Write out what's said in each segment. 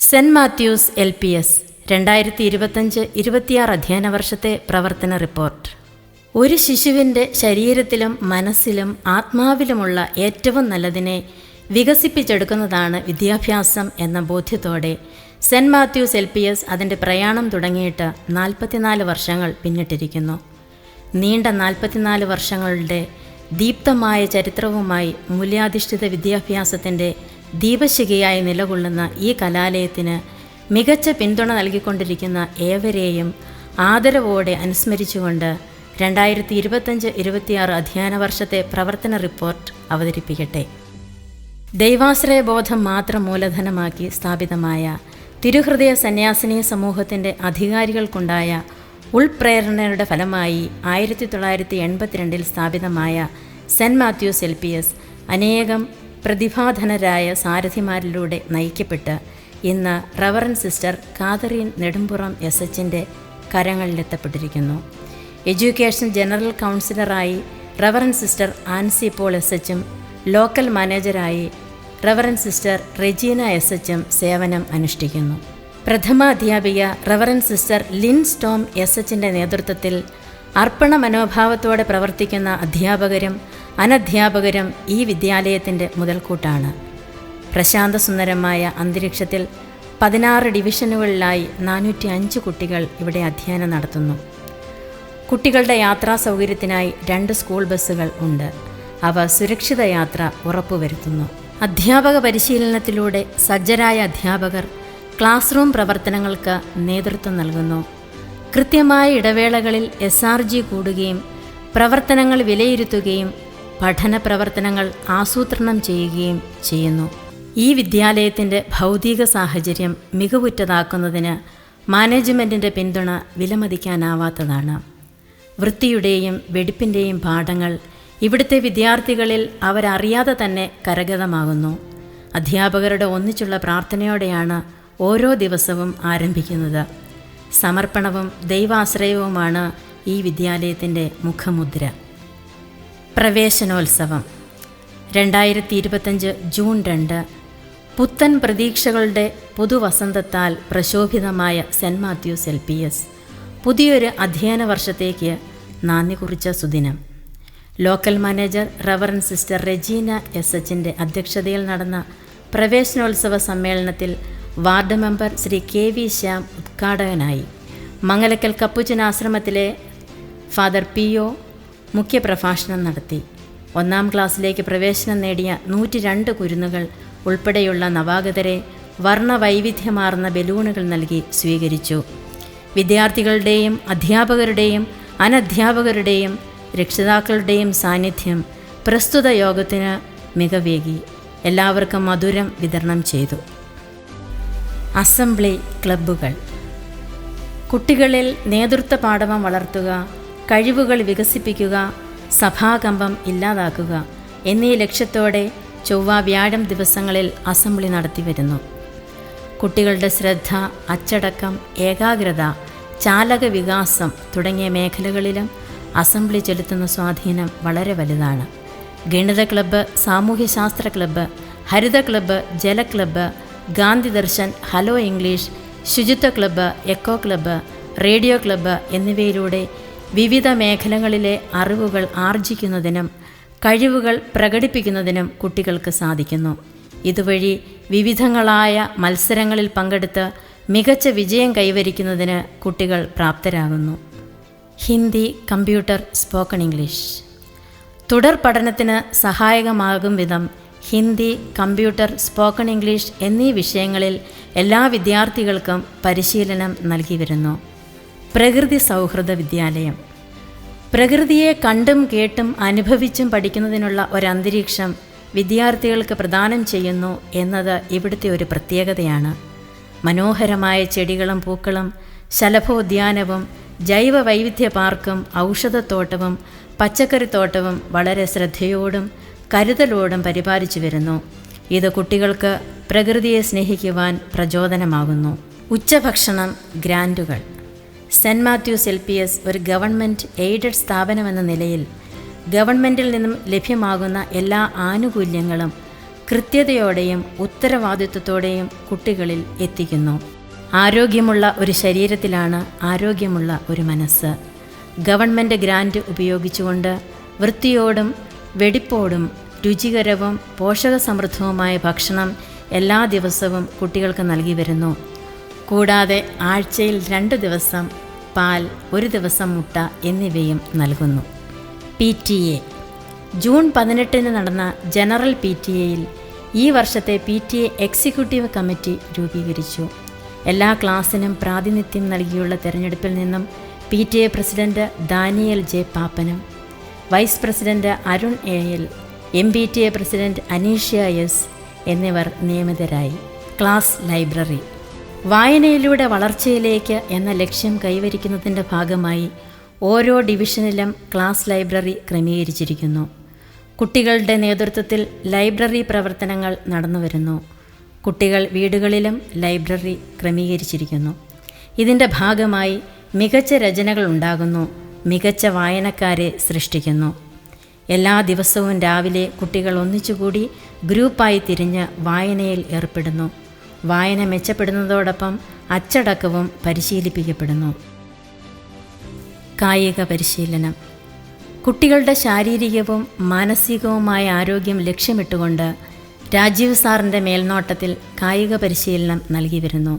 Saint Matthew's LPS 2025-26 അധ്യയന വർഷത്തെ പ്രവർത്തന റിപ്പോർട്ട്. ഒരു ശിശുവിൻ്റെ ശരീരത്തിലും മനസ്സിലും ആത്മാവിലുമുള്ള ഏറ്റവും നല്ലതിനെ വികസിപ്പിച്ചെടുക്കുന്നതാണ് വിദ്യാഭ്യാസം എന്ന ബോധ്യത്തോടെ സെന്റ് മാത്യൂസ് LPS അതിൻ്റെ പ്രയാണം തുടങ്ങിയിട്ട് 44 വർഷങ്ങൾ പിന്നിട്ടിരിക്കുന്നു. നീണ്ട 44 വർഷങ്ങളുടെ ദീപ്തമായ ചരിത്രവുമായി മൂല്യാധിഷ്ഠിത വിദ്യാഭ്യാസത്തിൻ്റെ ദീപശിഖയായി നിലകൊള്ളുന്ന ഈ കലാലയത്തിന് മികച്ച പിന്തുണ നൽകിക്കൊണ്ടിരിക്കുന്ന ഏവരെയും ആദരവോടെ അനുസ്മരിച്ചുകൊണ്ട് 2025-26 അധ്യയന വർഷത്തെ പ്രവർത്തന റിപ്പോർട്ട് അവതരിപ്പിക്കട്ടെ. ദൈവാശ്രയബോധം മാത്രം മൂലധനമാക്കി സ്ഥാപിതമായ തിരുഹൃദയ സന്യാസിനി സമൂഹത്തിൻ്റെ അധികാരികൾക്കുണ്ടായ ഉൾപ്രേരണയുടെ ഫലമായി 1982 സ്ഥാപിതമായ സെന്റ് മാത്യൂസ് LPS അനേകം പ്രതിഭാധനരായ സാരഥിമാരിലൂടെ നയിക്കപ്പെട്ട് ഇന്ന് റവറൻഡ് സിസ്റ്റർ കാതറീൻ നെടുമ്പുറം SHൻ്റെ കരങ്ങളിലെത്തപ്പെട്ടിരിക്കുന്നു. എഡ്യൂക്കേഷൻ ജനറൽ കൗൺസിലറായി റവറൻഡ് സിസ്റ്റർ ആൻസി പോൾ SHും ലോക്കൽ മാനേജരായി റവറൻഡ് സിസ്റ്റർ റെജീന SHും സേവനം അനുഷ്ഠിക്കുന്നു. പ്രഥമ അധ്യാപിക റവറൻഡ് സിസ്റ്റർ ലിൻ സ്റ്റോം SHൻ്റെ നേതൃത്വത്തിൽ അർപ്പണ മനോഭാവത്തോടെ പ്രവർത്തിക്കുന്ന അധ്യാപകരും അനധ്യാപകരും ഈ വിദ്യാലയത്തിൻ്റെ മുതൽക്കൂട്ടാണ്. പ്രശാന്തസുന്ദരമായ അന്തരീക്ഷത്തിൽ 16 ഡിവിഷനുകളിലായി 405 കുട്ടികൾ ഇവിടെ അധ്യയനം നടത്തുന്നു. കുട്ടികളുടെ യാത്രാ സൗകര്യത്തിനായി 2 സ്കൂൾ ബസ്സുകൾ ഉണ്ട്. അവ സുരക്ഷിത യാത്ര ഉറപ്പുവരുത്തുന്നു. അധ്യാപക പരിശീലനത്തിലൂടെ സജ്ജരായ അധ്യാപകർ ക്ലാസ് റൂം പ്രവർത്തനങ്ങൾക്ക് നേതൃത്വം നൽകുന്നു. കൃത്യമായ ഇടവേളകളിൽ SRG കൂടുകയും പ്രവർത്തനങ്ങൾ വിലയിരുത്തുകയും പഠന പ്രവർത്തനങ്ങൾ ആസൂത്രണം ചെയ്യുകയും ചെയ്യുന്നു. ഈ വിദ്യാലയത്തിൻ്റെ ഭൗതിക സാഹചര്യം മികവുറ്റതാക്കുന്നതിന് മാനേജ്മെൻറ്റിൻ്റെ പിന്തുണ വിലമതിക്കാനാവാത്തതാണ്. വൃത്തിയുടെയും വെടിപ്പിൻ്റെയും പാഠങ്ങൾ ഇവിടുത്തെ വിദ്യാർത്ഥികളിൽ അവരറിയാതെ തന്നെ കരഗതമാകുന്നു. അധ്യാപകരുടെ ഒന്നിച്ചുള്ള പ്രാർത്ഥനയോടെയാണ് ഓരോ ദിവസവും ആരംഭിക്കുന്നത്. സമർപ്പണവും ദൈവാശ്രയവുമാണ് ഈ വിദ്യാലയത്തിൻ്റെ മുഖമുദ്ര. പ്രവേശനോത്സവം 2025 ജൂൺ 2 പുത്തൻ പ്രതീക്ഷകളുടെ പുതുവസന്തത്താൽ പ്രശോഭിതമായ സെന്റ് മാത്യൂസ് LPS പുതിയൊരു അധ്യയന വർഷത്തേക്ക് നാന്ദി കുറിച്ച സുദിനം. Local manager reverend sister Regina SHൻ്റെ അധ്യക്ഷതയിൽ നടന്ന പ്രവേശനോത്സവ സമ്മേളനത്തിൽ ward member Shri KV Shyam ഉദ്ഘാടകനായി. മംഗലക്കൽ കപ്പുച്ചൻ ആശ്രമത്തിലെ ഫാദർ PO മുഖ്യപ്രഭാഷണം നടത്തി. 1ാം ക്ലാസ്സിലേക്ക് പ്രവേശനം നേടിയ 102 കുരുന്നുകൾ ഉൾപ്പെടെയുള്ള നവാഗതരെ വർണ്ണവൈവിധ്യമാർന്ന ബലൂണുകൾ നൽകി സ്വീകരിച്ചു. വിദ്യാർത്ഥികളുടെയും അധ്യാപകരുടെയും അനധ്യാപകരുടെയും രക്ഷിതാക്കളുടെയും സാന്നിധ്യം പ്രസ്തുത യോഗത്തിന് മികവേകി. എല്ലാവർക്കും മധുരം വിതരണം ചെയ്തു. അസംബ്ലി ക്ലബ്ബുകൾ കുട്ടികളിൽ നേതൃത്വ പാടവം വളർത്തുക, കഴിവുകൾ വികസിപ്പിക്കുക, സഭാകമ്പം ഇല്ലാതാക്കുക എന്നീ ലക്ഷ്യത്തോടെ ചൊവ്വ വ്യാഴം ദിവസങ്ങളിൽ അസംബ്ലി നടത്തിവരുന്നു. കുട്ടികളുടെ ശ്രദ്ധ, അച്ചടക്കം, ഏകാഗ്രത, ചാലക വികാസം തുടങ്ങിയ മേഖലകളിലും അസംബ്ലി ചെലുത്തുന്ന സ്വാധീനം വളരെ വലുതാണ്. ഗണിത ക്ലബ്ബ്, സാമൂഹ്യശാസ്ത്ര ക്ലബ്ബ്, ഹരിത ക്ലബ്ബ്, ജല club, Gandhi Darshan, hello English, ശുചിത്വ club, eco club, radio club എന്നിവയിലൂടെ വിവിധ മേഖലകളിലെ അറിവുകൾ ആർജിക്കുന്നതിനും കഴിവുകൾ പ്രകടിപ്പിക്കുന്നതിനും കുട്ടികൾക്ക് സാധിക്കുന്നു. ഇതുവഴി വിവിധങ്ങളായ മത്സരങ്ങളിൽ പങ്കെടുത്ത് മികച്ച വിജയം കൈവരിക്കുന്നതിന് കുട്ടികൾ പ്രാപ്തരാകുന്നു. ഹിന്ദി, കമ്പ്യൂട്ടർ, സ്പോക്കൺ ഇംഗ്ലീഷ് തുടർ പഠനത്തിന് സഹായകമാകും വിധം ഹിന്ദി, കമ്പ്യൂട്ടർ, സ്പോക്കൺ ഇംഗ്ലീഷ് എന്നീ വിഷയങ്ങളിൽ എല്ലാ വിദ്യാർത്ഥികൾക്കും പരിശീലനം നൽകി വരുന്നു. പ്രകൃതി സൗഹൃദ വിദ്യാലയം പ്രകൃതിയെ കണ്ടും കേട്ടും അനുഭവിച്ചും പഠിക്കുന്നതിനുള്ള ഒരന്തരീക്ഷം വിദ്യാർത്ഥികൾക്ക് പ്രദാനം ചെയ്യുന്നു എന്നത് ഇവിടുത്തെ ഒരു പ്രത്യേകതയാണ്. മനോഹരമായ ചെടികളും പൂക്കളും, ശലഭോദ്യാനവും, ജൈവ വൈവിധ്യ പാർക്കും, ഔഷധത്തോട്ടവും, പച്ചക്കറിത്തോട്ടവും വളരെ ശ്രദ്ധയോടും കരുതലോടും പരിപാലിച്ചു വരുന്നു. ഇത് കുട്ടികൾക്ക് പ്രകൃതിയെ സ്നേഹിക്കുവാൻ പ്രചോദനമാകുന്നു. ഉച്ചഭക്ഷണം, ഗ്രാൻറ്റുകൾ സെന്റ് മാത്യൂസ് LPS ഒരു ഗവൺമെൻറ് എയ്ഡഡ് സ്ഥാപനമെന്ന നിലയിൽ ഗവൺമെൻറ്റിൽ നിന്നും ലഭ്യമാകുന്ന എല്ലാ ആനുകൂല്യങ്ങളും കൃത്യതയോടെയും ഉത്തരവാദിത്വത്തോടെയും കുട്ടികളിൽ എത്തിക്കുന്നു. ആരോഗ്യമുള്ള ഒരു ശരീരത്തിലാണ് ആരോഗ്യമുള്ള ഒരു മനസ്സ്. ഗവൺമെൻറ് ഗ്രാൻറ്റ് ഉപയോഗിച്ചുകൊണ്ട് വൃത്തിയോടും വെടിപ്പോടും രുചികരവും പോഷകസമൃദ്ധവുമായ ഭക്ഷണം എല്ലാ ദിവസവും കുട്ടികൾക്ക് നൽകി വരുന്നു. കൂടാതെ ആഴ്ചയിൽ 2 ദിവസം പാൽ, 1 ദിവസം മുട്ട എന്നിവയും നൽകുന്നു. PTA ജൂൺ 18 നടന്ന ജനറൽ PTAയിൽ ഈ വർഷത്തെ PTA എക്സിക്യൂട്ടീവ് കമ്മിറ്റി രൂപീകരിച്ചു. എല്ലാ ക്ലാസ്സിനും പ്രാതിനിധ്യം നൽകിയുള്ള തെരഞ്ഞെടുപ്പിൽ നിന്നും PTA പ്രസിഡന്റ് ദാനിയൽ ജെ പാപ്പനും vice president Arun AL, MPTA president Aneeshya S എന്നിവർ നിയമിതരായി. ക്ലാസ് ലൈബ്രറി വായനയിലൂടെ വളർച്ചയിലേക്ക് എന്ന ലക്ഷ്യം കൈവരിക്കുന്നതിൻ്റെ ഭാഗമായി ഓരോ ഡിവിഷനിലും ക്ലാസ് ലൈബ്രറി ക്രമീകരിച്ചിരിക്കുന്നു. കുട്ടികളുടെ നേതൃത്വത്തിൽ ലൈബ്രറി പ്രവർത്തനങ്ങൾ നടന്നുവരുന്നു. കുട്ടികൾ വീടുകളിലും ലൈബ്രറി ക്രമീകരിച്ചിരിക്കുന്നു. ഇതിൻ്റെ ഭാഗമായി മികച്ച രചനകൾ ഉണ്ടാകുന്നു, മികച്ച വായനക്കാരെ സൃഷ്ടിക്കുന്നു. എല്ലാ ദിവസവും രാവിലെ കുട്ടികൾ ഒന്നിച്ചുകൂടി ഗ്രൂപ്പായി തിരിഞ്ഞ് വായനയിൽ ഏർപ്പെടുന്നു. വായന മെച്ചപ്പെടുന്നതോടൊപ്പം അച്ചടക്കവും പരിശീലിപ്പിക്കപ്പെടുന്നു. കായിക പരിശീലനം കുട്ടികളുടെ ശാരീരികവും മാനസികവുമായ ആരോഗ്യം ലക്ഷ്യമിട്ടുകൊണ്ട് രാജീവ് സാറിൻ്റെ മേൽനോട്ടത്തിൽ കായിക പരിശീലനം നൽകി വരുന്നു.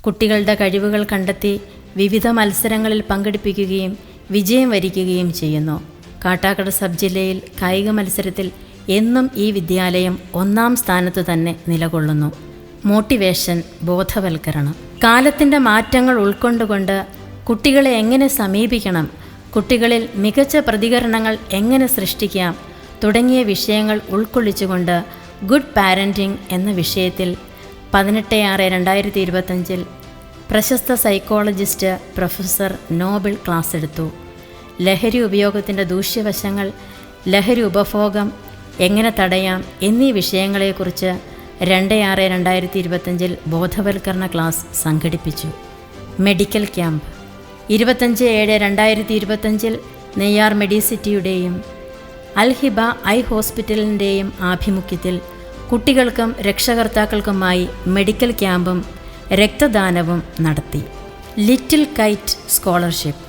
കുട്ടികളുടെ കഴിവുകൾ കണ്ടെത്തി വിവിധ മത്സരങ്ങളിൽ പങ്കെടുപ്പിക്കുകയും വിജയം വരിക്കുകയും ചെയ്യുന്നു. കാട്ടാക്കട സബ് ജില്ലയിൽ കായിക മത്സരത്തിൽ എന്നും ഈ വിദ്യാലയം 1-ാം സ്ഥാനത്തു തന്നെ നിലകൊള്ളുന്നു. മോട്ടിവേഷൻ, ബോധവൽക്കരണം കാലത്തിൻ്റെ മാറ്റങ്ങൾ ഉൾക്കൊണ്ടുകൊണ്ട് കുട്ടികളെ എങ്ങനെ സമീപിക്കണം, കുട്ടികളിൽ മികച്ച പ്രതികരണങ്ങൾ എങ്ങനെ സൃഷ്ടിക്കാം തുടങ്ങിയ വിഷയങ്ങൾ ഉൾക്കൊള്ളിച്ചുകൊണ്ട് ഗുഡ് പാരൻറ്റിംഗ് എന്ന വിഷയത്തിൽ 18/6/2025 പ്രശസ്ത സൈക്കോളജിസ്റ്റ് പ്രൊഫസർ നോബിൾ ക്ലാസ് എടുത്തു. ലഹരി ഉപയോഗത്തിൻ്റെ ദൂഷ്യവശങ്ങൾ, ലഹരി ഉപഭോഗം എങ്ങനെ തടയാം എന്നീ വിഷയങ്ങളെക്കുറിച്ച് 2/6/2025 ബോധവൽക്കരണ ക്ലാസ് സംഘടിപ്പിച്ചു. മെഡിക്കൽ ക്യാമ്പ് 25/7/2025 നെയ്യാർ മെഡിസിറ്റിയുടെയും അൽഹിബ ഐ ഹോസ്പിറ്റലിൻ്റെയും ആഭിമുഖ്യത്തിൽ കുട്ടികൾക്കും രക്ഷകർത്താക്കൾക്കുമായി മെഡിക്കൽ ക്യാമ്പും രക്തദാനവും നടത്തി. ലിറ്റിൽ കൈറ്റ് സ്കോളർഷിപ്പ്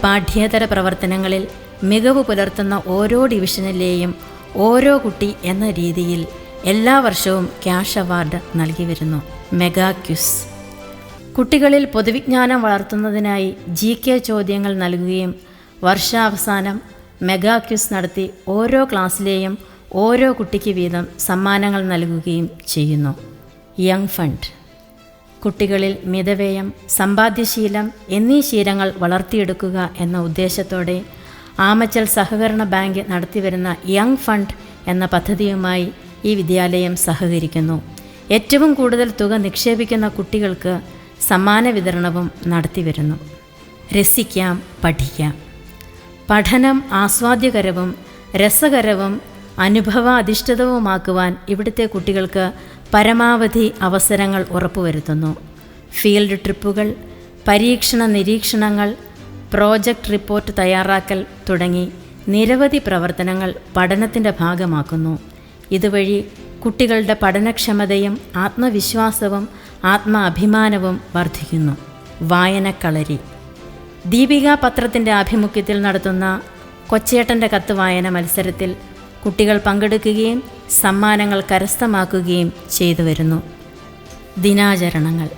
പാഠ്യേതര പ്രവർത്തനങ്ങളിൽ മികവ് പുലർത്തുന്ന ഓരോ ഡിവിഷനിലെയും ഓരോ കുട്ടി എന്ന രീതിയിൽ എല്ലാ വർഷവും ക്യാഷ് അവാർഡ് നൽകി വരുന്നു. മെഗാ ക്വിസ് കുട്ടികളിൽ പൊതുവിജ്ഞാനം വളർത്തുന്നതിനായി GK ചോദ്യങ്ങൾ നൽകുകയും വർഷാവസാനം മെഗാ ക്വിസ് നടത്തി ഓരോ ക്ലാസ്സിലെയും ഓരോ കുട്ടിക്ക് വീതം സമ്മാനങ്ങൾ നൽകുകയും ചെയ്യുന്നു. യങ് ഫണ്ട് കുട്ടികളിൽ മിതവ്യയം, സമ്പാദ്യശീലം എന്നീ ശീലങ്ങൾ വളർത്തിയെടുക്കുക എന്ന ഉദ്ദേശത്തോടെ ആമച്ചൽ സഹകരണ ബാങ്ക് നടത്തിവരുന്ന യങ് ഫണ്ട് എന്ന പദ്ധതിയുമായി ഈ വിദ്യാലയം സഹകരിക്കുന്നു. ഏറ്റവും കൂടുതൽ തുക നിക്ഷേപിക്കുന്ന കുട്ടികൾക്ക് സമ്മാന വിതരണവും നടത്തിവരുന്നു. രസിക്കാം, പഠിക്കാം പഠനം ആസ്വാദ്യകരവും രസകരവും അനുഭവാധിഷ്ഠിതവുമാക്കുവാൻ ഇവിടുത്തെ കുട്ടികൾക്ക് പരമാവധി അവസരങ്ങൾ ഉറപ്പുവരുത്തുന്നു. ഫീൽഡ് ട്രിപ്പുകൾ, പരീക്ഷണ നിരീക്ഷണങ്ങൾ, പ്രോജക്റ്റ് റിപ്പോർട്ട് തയ്യാറാക്കൽ തുടങ്ങി നിരവധി പ്രവർത്തനങ്ങൾ പഠനത്തിൻ്റെ ഭാഗമാക്കുന്നു. ഇതുവഴി കുട്ടികളുടെ പഠനക്ഷമതയും ആത്മവിശ്വാസവും ആത്മാഭിമാനവും വർദ്ധിക്കുന്നു. വായനക്കളരി ദീപിക പത്രത്തിൻ്റെ ആഭിമുഖ്യത്തിൽ നടത്തുന്ന കൊച്ചേട്ടൻ്റെ കത്ത് വായന മത്സരത്തിൽ കുട്ടികൾ പങ്കെടുക്കുകയും സമ്മാനങ്ങൾ കരസ്ഥമാക്കുകയും ചെയ്തു വരുന്നു. ദിനാചരണങ്ങൾ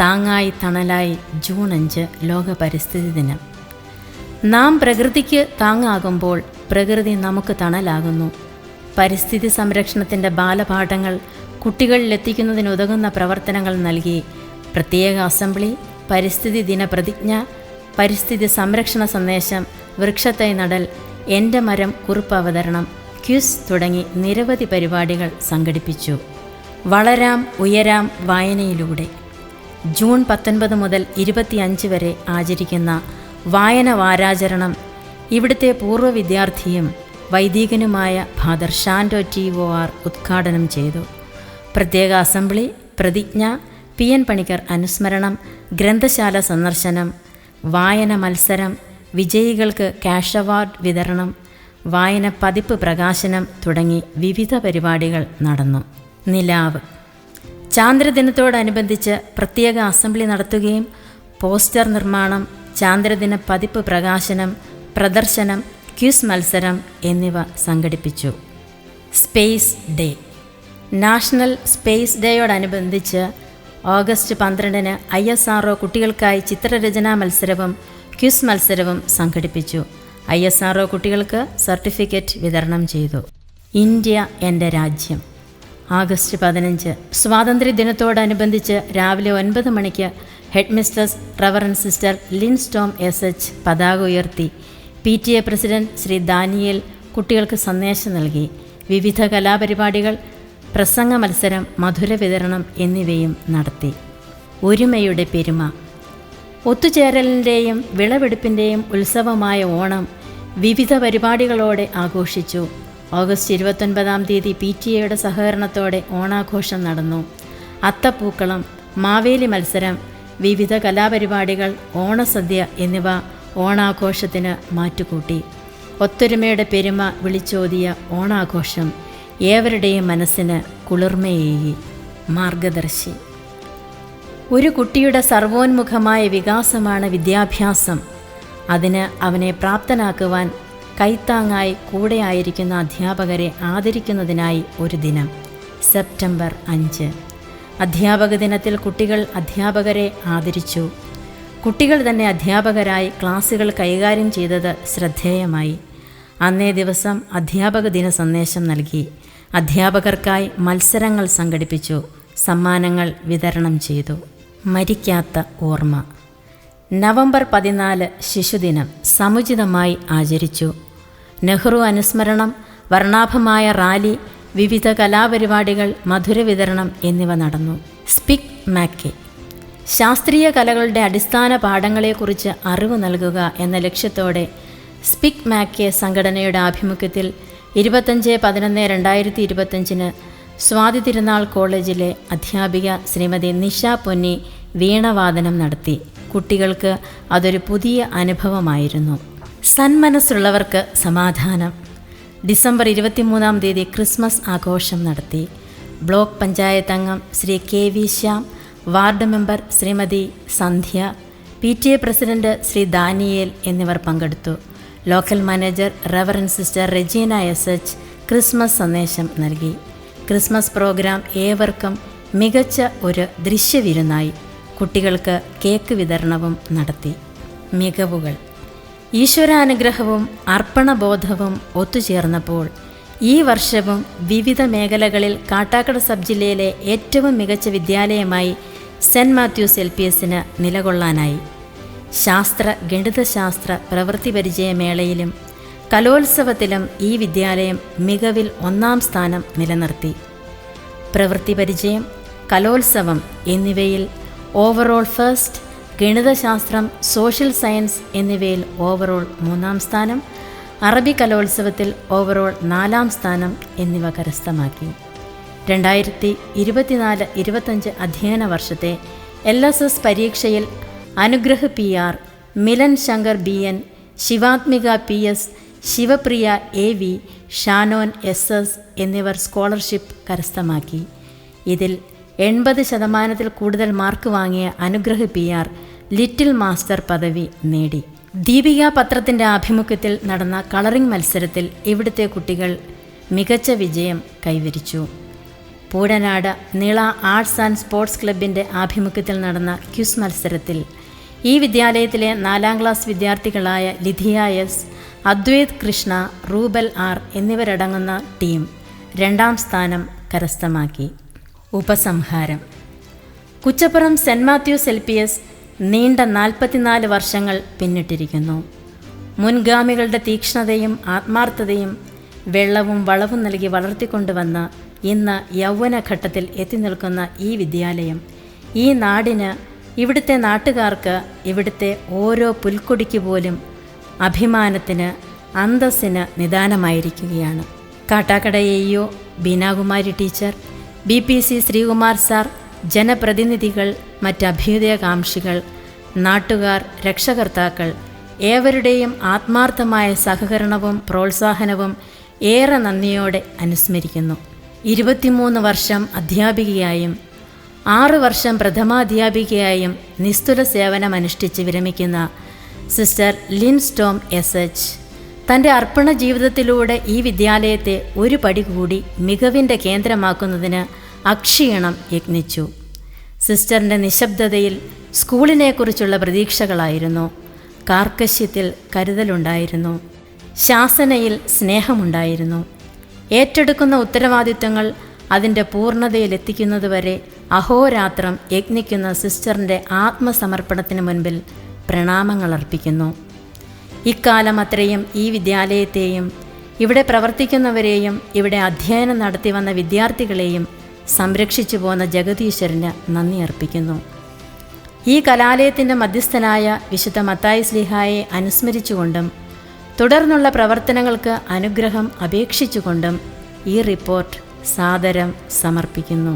താങ്ങായി തണലായി ജൂൺ 5 ലോക പരിസ്ഥിതി ദിനം. നാം പ്രകൃതിക്ക് താങ്ങാകുമ്പോൾ പ്രകൃതി നമുക്ക് തണലാകുന്നു. പരിസ്ഥിതി സംരക്ഷണത്തിൻ്റെ ബാലപാഠങ്ങൾ കുട്ടികളിലെത്തിക്കുന്നതിനുതകുന്ന പ്രവർത്തനങ്ങൾ നൽകി പ്രത്യേക അസംബ്ലി, പരിസ്ഥിതി ദിന പ്രതിജ്ഞ, പരിസ്ഥിതി സംരക്ഷണ സന്ദേശം, വൃക്ഷത്തൈ നടൽ, എൻ്റെ മരം കുറിപ്പ് അവതരണം, ക്വിസ് തുടങ്ങി നിരവധി പരിപാടികൾ സംഘടിപ്പിച്ചു. വളരാം ഉയരാം വായനയിലൂടെ ജൂൺ 19 മുതൽ 25 വരെ ആചരിക്കുന്ന വായന വാരാചരണം ഇവിടുത്തെ പൂർവ്വ വിദ്യാർത്ഥിയും വൈദികനുമായ ഫാദർ ഷാൻഡോ TOR ഉദ്ഘാടനം ചെയ്തു. പ്രത്യേക അസംബ്ലി, പ്രതിജ്ഞ, PN പണിക്കർ അനുസ്മരണം, ഗ്രന്ഥശാല സന്ദർശനം, വായന മത്സരം, വിജയികൾക്ക് ക്യാഷ് അവാർഡ് വിതരണം, വായന പതിപ്പ് പ്രകാശനം തുടങ്ങി വിവിധ പരിപാടികൾ നടന്നു. നിലാവ്. ചാന്ദ്രദിനത്തോടനുബന്ധിച്ച് പ്രത്യേക അസംബ്ലി നടത്തുകയും പോസ്റ്റർ നിർമ്മാണം, ചാന്ദ്രദിന പതിപ്പ് പ്രകാശനം, പ്രദർശനം, ക്വിസ് മത്സരം എന്നിവ സംഘടിപ്പിച്ചു. Space day. നാഷണൽ സ്പേസ് ഡേയോടനുബന്ധിച്ച് ഓഗസ്റ്റ് 12 ISRO കുട്ടികൾക്കായി ചിത്രരചനാ മത്സരവും ക്വിസ് മത്സരവും സംഘടിപ്പിച്ചു. ISRO കുട്ടികൾക്ക് സർട്ടിഫിക്കറ്റ് വിതരണം ചെയ്തു. ഇന്ത്യ എൻ്റെ രാജ്യം. ആഗസ്റ്റ് 15 സ്വാതന്ത്ര്യദിനത്തോടനുബന്ധിച്ച് രാവിലെ 9 മണിക്ക് head mistress reverend sister Linstorm SH പതാക ഉയർത്തി. PTA പ്രസിഡന്റ് ശ്രീ ദാനിയേൽ കുട്ടികൾക്ക് സന്ദേശം നൽകി. വിവിധ കലാപരിപാടികൾ, പ്രസംഗ മത്സരം, മധുര വിതരണം എന്നിവയും നടത്തി. ഒരുമയുടെ പെരുമ. ഒത്തുചേരലിൻ്റെയും വിളവെടുപ്പിൻ്റെയും ഉത്സവമായ ഓണം വിവിധ പരിപാടികളോടെ ആഘോഷിച്ചു. ഓഗസ്റ്റ് 29 PTA സഹകരണത്തോടെ ഓണാഘോഷം നടന്നു. അത്തപ്പൂക്കളം, മാവേലി മത്സരം, വിവിധ കലാപരിപാടികൾ, ഓണസദ്യ എന്നിവ ഓണാഘോഷത്തിന് മാറ്റുകൂട്ടി. ഒത്തൊരുമയുടെ പെരുമ വിളിച്ചോതിയ ഓണാഘോഷം ഏവരുടെയും മനസ്സിന് കുളിർമയേകി. മാർഗദർശി. ഒരു കുട്ടിയുടെ സർവോന്മുഖമായ വികാസമാണ് വിദ്യാഭ്യാസം. അതിന് അവനെ പ്രാപ്തനാക്കുവാൻ കൈത്താങ്ങായി കൂടെയായിരിക്കുന്ന അധ്യാപകരെ ആദരിക്കുന്നതിനായി ഒരു ദിനം. സെപ്റ്റംബർ 5. അധ്യാപക ദിനത്തിൽ കുട്ടികൾ അധ്യാപകരെ ആദരിച്ചു. കുട്ടികൾ തന്നെ അധ്യാപകരായി ക്ലാസുകൾ കൈകാര്യം ചെയ്തത് ശ്രദ്ധേയമായി. അന്നേ ദിവസം അധ്യാപക ദിന സന്ദേശം നൽകി. അധ്യാപകർക്കായി മത്സരങ്ങൾ സംഘടിപ്പിച്ചു. സമ്മാനങ്ങൾ വിതരണം ചെയ്തു. മരിക്കാത്ത ഓർമ്മ. നവംബർ 14 ശിശുദിനം സമുചിതമായി ആചരിച്ചു. നെഹ്റു അനുസ്മരണം, വർണ്ണാഭമായ റാലി, വിവിധ കലാപരിപാടികൾ, മധുര വിതരണം എന്നിവ നടന്നു. സ്പിക് മാക്കെ. ശാസ്ത്രീയ കലകളുടെ അടിസ്ഥാന പാഠങ്ങളെക്കുറിച്ച് അറിവ് നൽകുക എന്ന ലക്ഷ്യത്തോടെ സ്പിക് മാക്കെ സംഘടനയുടെ ആഭിമുഖ്യത്തിൽ 25/11/2025 സ്വാതി തിരുനാൾ കോളേജിലെ അധ്യാപിക ശ്രീമതി നിഷ പൊന്നി വീണവാദനം നടത്തി. കുട്ടികൾക്ക് അതൊരു പുതിയ അനുഭവമായിരുന്നു. സന്മനസ്സുള്ളവർക്ക് സമാധാനം. ഡിസംബർ 23 ക്രിസ്മസ് ആഘോഷം നടത്തി. ബ്ലോക്ക് പഞ്ചായത്ത് അംഗം Shri KV Shyam, ward member Shrimati Sandhya, PTA president Shri Daniel എന്നിവർ പങ്കെടുത്തു. Local manager reverend sister Regina SH Christmas സന്ദേശം നൽകി. ക്രിസ്മസ് പ്രോഗ്രാം ഏവർക്കും മികച്ച ഒരു ദൃശ്യവിരുന്നായി. കുട്ടികൾക്ക് കേക്ക് വിതരണവും നടത്തി. മികവുകൾ. ഈശ്വരാനുഗ്രഹവും അർപ്പണബോധവും ഒത്തുചേർന്നപ്പോൾ ഈ വർഷവും വിവിധ മേഖലകളിൽ കാട്ടാക്കട സബ് ജില്ലയിലെ ഏറ്റവും മികച്ച വിദ്യാലയമായി സെൻറ് മാത്യൂസ് LPSന് നിലകൊള്ളാനായി. ശാസ്ത്ര, ഗണിതശാസ്ത്ര പ്രവൃത്തി പരിചയമേളയിലും കലോത്സവത്തിലും ഈ വിദ്യാലയം മികവിൽ 1-ാം സ്ഥാനം നിലനിർത്തി. പ്രവൃത്തി പരിചയം, കലോത്സവം എന്നിവയിൽ ഓവറോൾ ഫസ്റ്റ്, ഗണിതശാസ്ത്രം, സോഷ്യൽ സയൻസ് എന്നിവയിൽ ഓവറോൾ 3-ാം സ്ഥാനം, അറബി കലോത്സവത്തിൽ ഓവറോൾ 4-ാം സ്ഥാനം എന്നിവ കരസ്ഥമാക്കി. 2024-25 അധ്യയന വർഷത്തെ LSS പരീക്ഷയിൽ Anugrah PR, Milan Shankar BN, Shivatmika PS, Sivapriya AV, ഷാനോൻ SS എന്നിവർ സ്കോളർഷിപ്പ് കരസ്ഥമാക്കി. ഇതിൽ 80% കൂടുതൽ മാർക്ക് വാങ്ങിയ അനുഗ്രഹ് PR ലിറ്റിൽ മാസ്റ്റർ പദവി നേടി. ദീപിക പത്രത്തിൻ്റെ ആഭിമുഖ്യത്തിൽ നടന്ന കളറിംഗ് മത്സരത്തിൽ ഇവിടുത്തെ കുട്ടികൾ മികച്ച വിജയം കൈവരിച്ചു. പൂടനാട് നീള ആർട്സ് ആൻഡ് സ്പോർട്സ് ക്ലബിൻ്റെ ആഭിമുഖ്യത്തിൽ നടന്ന ക്വിസ് മത്സരത്തിൽ ഈ വിദ്യാലയത്തിലെ 4-ാം ക്ലാസ് വിദ്യാർത്ഥികളായ Lydia S, Advait Krishna, Rubal R എന്നിവരടങ്ങുന്ന ടീം 2-ാം സ്ഥാനം കരസ്ഥമാക്കി. ഉപസംഹാരം. കുച്ചപ്പുറം സെൻറ് മാത്യൂസ് LPS നീണ്ട 44 വർഷങ്ങൾ പിന്നിട്ടിരിക്കുന്നു. മുൻഗാമികളുടെ തീക്ഷ്ണതയും ആത്മാർത്ഥതയും വെള്ളവും വളവും നൽകി വളർത്തിക്കൊണ്ടുവന്ന ഇന്ന് യൗവനഘട്ടത്തിൽ എത്തി നിൽക്കുന്ന ഈ വിദ്യാലയം ഈ നാടിന്, ഇവിടുത്തെ നാട്ടുകാർക്ക്, ഇവിടുത്തെ ഓരോ പുൽക്കൊടിക്ക് പോലും അഭിമാനത്തിന്, അന്തസ്സിന് നിദാനമായിരിക്കുകയാണ്. Kattakada AEO Beenakumari teacher, BPC Sreekumar sir, ജനപ്രതിനിധികൾ, മറ്റ് അഭ്യുദയകാംക്ഷികൾ, നാട്ടുകാർ, രക്ഷകർത്താക്കൾ ഏവരുടെയും ആത്മാർത്ഥമായ സഹകരണവും പ്രോത്സാഹനവും ഏറെ നന്ദിയോടെ അനുസ്മരിക്കുന്നു. 23 വർഷം അധ്യാപികയായും 6 വർഷം പ്രഥമാധ്യാപികയായും നിസ്തുല സേവനമനുഷ്ഠിച്ച് വിരമിക്കുന്ന സിസ്റ്റർ ലിൻസ് ടോം എസ്.എച്ച്. തൻ്റെ അർപ്പണ ജീവിതത്തിലൂടെ ഈ വിദ്യാലയത്തെ ഒരു പടി കൂടി മികവിൻ്റെ കേന്ദ്രമാക്കുന്നതിന് അക്ഷീണം യത്നിച്ചു. സിസ്റ്ററിൻ്റെ നിശബ്ദതയിൽ സ്കൂളിനെക്കുറിച്ചുള്ള പ്രതീക്ഷകളായിരുന്നു. കാർക്കശ്യത്തിൽ കരുതലുണ്ടായിരുന്നു. ശാസനയിൽ സ്നേഹമുണ്ടായിരുന്നു. ഏറ്റെടുക്കുന്ന ഉത്തരവാദിത്തങ്ങൾ അതിൻ്റെ പൂർണ്ണതയിലെത്തിക്കുന്നതുവരെ അഹോരാത്രം യത്നിക്കുന്ന സിസ്റ്ററിൻ്റെ ആത്മസമർപ്പണത്തിന് മുൻപിൽ പ്രണാമങ്ങളർപ്പിക്കുന്നു. ഇക്കാലം അത്രയും ഈ വിദ്യാലയത്തെയും ഇവിടെ പ്രവർത്തിക്കുന്നവരെയും ഇവിടെ അധ്യയനം നടത്തി വന്ന വിദ്യാർത്ഥികളെയും സംരക്ഷിച്ചു പോന്ന ജഗദീശ്വരന് നന്ദി അർപ്പിക്കുന്നു. ഈ കലാലയത്തിൻ്റെ മധ്യസ്ഥനായ വിശുദ്ധ മത്തായി ശ്ലീഹായെ അനുസ്മരിച്ചുകൊണ്ടും തുടർന്നുള്ള പ്രവർത്തനങ്ങൾക്ക് അനുഗ്രഹം അപേക്ഷിച്ചുകൊണ്ടും ഈ റിപ്പോർട്ട് സാദരം സമർപ്പിക്കുന്നു.